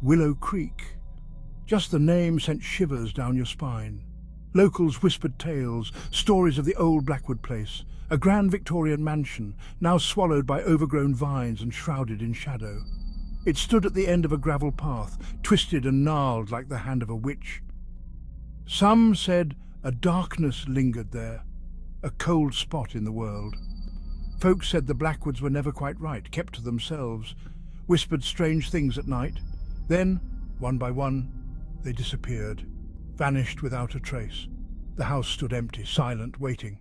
Willow Creek. Just the name sent shivers down your spine. Locals whispered tales, stories of the old Blackwood place, a grand Victorian mansion, now swallowed by overgrown vines and shrouded in shadow. It stood at the end of a gravel path, twisted and gnarled like the hand of a witch. Some said a darkness lingered there, a cold spot in the world. Folks said the Blackwoods were never quite right, kept to themselves, whispered strange things at night. Then, one by one, they disappeared, vanished without a trace. The house stood empty, silent, waiting.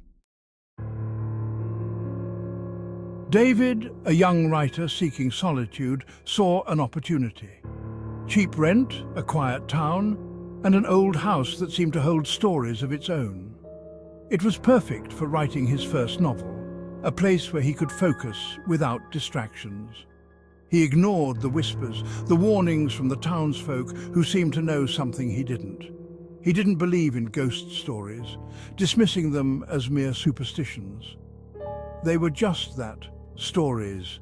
David, a young writer seeking solitude, saw an opportunity. Cheap rent, a quiet town, and an old house that seemed to hold stories of its own. It was perfect for writing his first novel, a place where he could focus without distractions. He ignored the whispers, the warnings from the townsfolk who seemed to know something he didn't. He didn't believe in ghost stories, dismissing them as mere superstitions. They were just that, stories,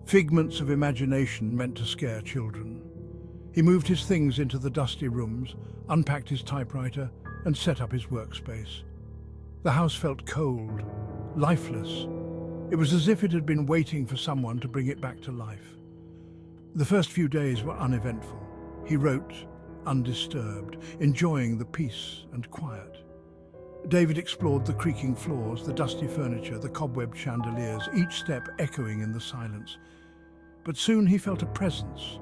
figments of imagination meant to scare children. He moved his things into the dusty rooms, unpacked his typewriter, and set up his workspace. The house felt cold, lifeless. It was as if it had been waiting for someone to bring it back to life. The first few days were uneventful. He wrote, undisturbed, enjoying the peace and quiet. David explored the creaking floors, the dusty furniture, the cobwebbed chandeliers, each step echoing in the silence. But soon he felt a presence,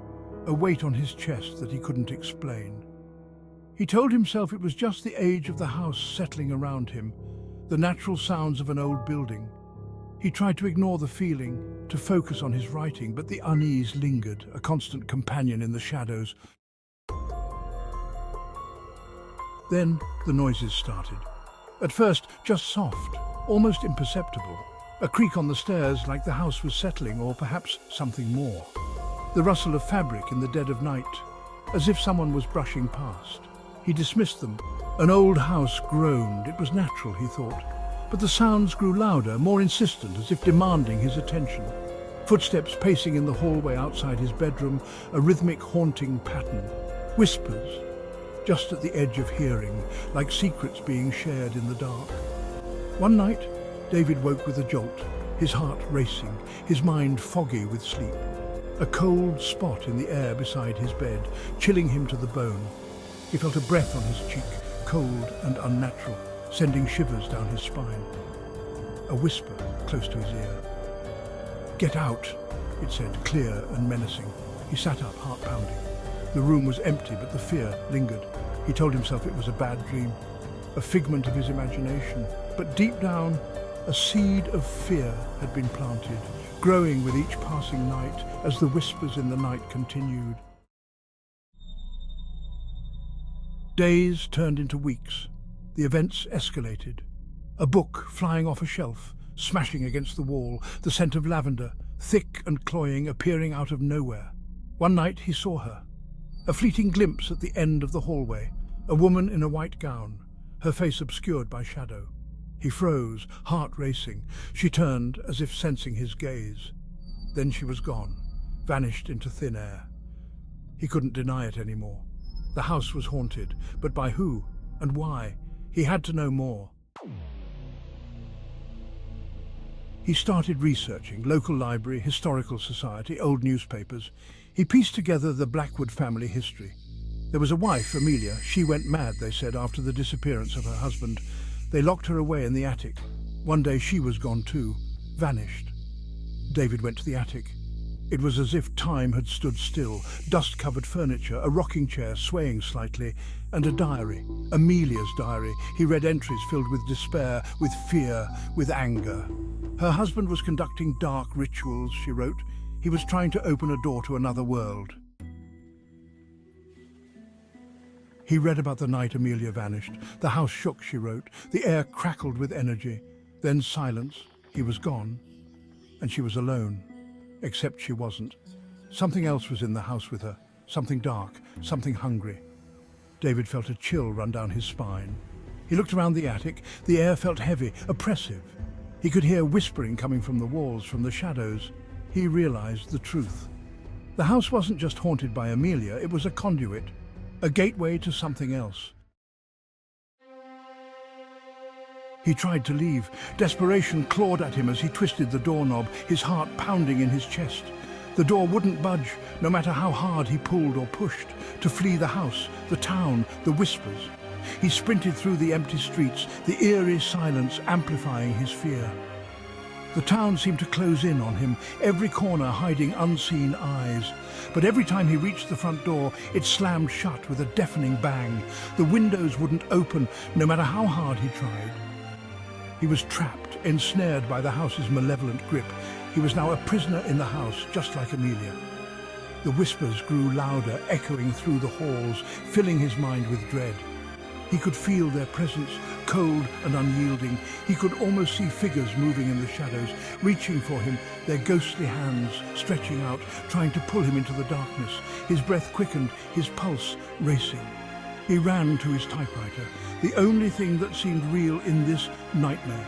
a weight on his chest that he couldn't explain. He told himself it was just the age of the house settling around him, the natural sounds of an old building. He tried to ignore the feeling, to focus on his writing, but the unease lingered, a constant companion in the shadows. Then the noises started. At first, just soft, almost imperceptible. A creak on the stairs like the house was settling, or perhaps something more. The rustle of fabric in the dead of night, as if someone was brushing past. He dismissed them. An old house groaned. It was natural, he thought. But the sounds grew louder, more insistent, as if demanding his attention. Footsteps pacing in the hallway outside his bedroom, a rhythmic haunting pattern. Whispers, just at the edge of hearing, like secrets being shared in the dark. One night, David woke with a jolt, his heart racing, his mind foggy with sleep. A cold spot in the air beside his bed, chilling him to the bone. He felt a breath on his cheek, cold and unnatural, sending shivers down his spine. A whisper close to his ear. "Get out," it said, clear and menacing. He sat up, heart pounding. The room was empty, but the fear lingered. He told himself it was a bad dream, a figment of his imagination. But deep down, a seed of fear had been planted, growing with each passing night as the whispers in the night continued. Days turned into weeks. The events escalated. A book flying off a shelf, smashing against the wall, the scent of lavender, thick and cloying, appearing out of nowhere. One night he saw her. A fleeting glimpse at the end of the hallway, a woman in a white gown, her face obscured by shadow. He froze, heart racing. She turned as if sensing his gaze. Then she was gone, vanished into thin air. He couldn't deny it anymore. The house was haunted, but by who and why? He had to know more. He started researching local library, historical society, old newspapers. He pieced together the Blackwood family history. There was a wife, Amelia. She went mad, they said, after the disappearance of her husband. They locked her away in the attic. One day she was gone too, vanished. David went to the attic. It was as if time had stood still. Dust-covered furniture, a rocking chair swaying slightly, and a diary, Amelia's diary. He read entries filled with despair, with fear, with anger. Her husband was conducting dark rituals, she wrote. He was trying to open a door to another world. He read about the night Amelia vanished. The house shook, she wrote. The air crackled with energy. Then silence. He was gone. And she was alone. Except she wasn't. Something else was in the house with her. Something dark, something hungry. David felt a chill run down his spine. He looked around the attic. The air felt heavy, oppressive. He could hear whispering coming from the walls, from the shadows. He realized the truth. The house wasn't just haunted by Amelia, it was a conduit, a gateway to something else. He tried to leave. Desperation clawed at him as he twisted the doorknob, his heart pounding in his chest. The door wouldn't budge, no matter how hard he pulled or pushed, to flee the house, the town, the whispers. He sprinted through the empty streets, the eerie silence amplifying his fear. The town seemed to close in on him, every corner hiding unseen eyes. But every time he reached the front door, it slammed shut with a deafening bang. The windows wouldn't open, no matter how hard he tried. He was trapped, ensnared by the house's malevolent grip. He was now a prisoner in the house, just like Amelia. The whispers grew louder, echoing through the halls, filling his mind with dread. He could feel their presence, cold and unyielding. He could almost see figures moving in the shadows, reaching for him, their ghostly hands stretching out, trying to pull him into the darkness. His breath quickened, his pulse racing. He ran to his typewriter, the only thing that seemed real in this nightmare.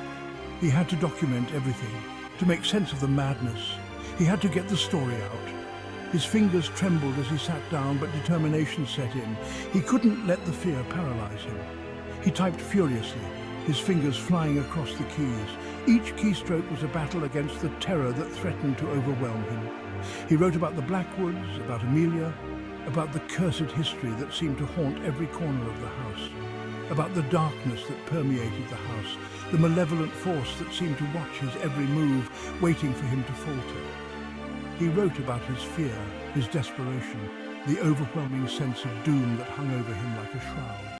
He had to document everything, to make sense of the madness. He had to get the story out. His fingers trembled as he sat down, but determination set in. He couldn't let the fear paralyze him. He typed furiously, his fingers flying across the keys. Each keystroke was a battle against the terror that threatened to overwhelm him. He wrote about the Blackwoods, about Amelia, about the cursed history that seemed to haunt every corner of the house, about the darkness that permeated the house, the malevolent force that seemed to watch his every move, waiting for him to falter. He wrote about his fear, his desperation, the overwhelming sense of doom that hung over him like a shroud.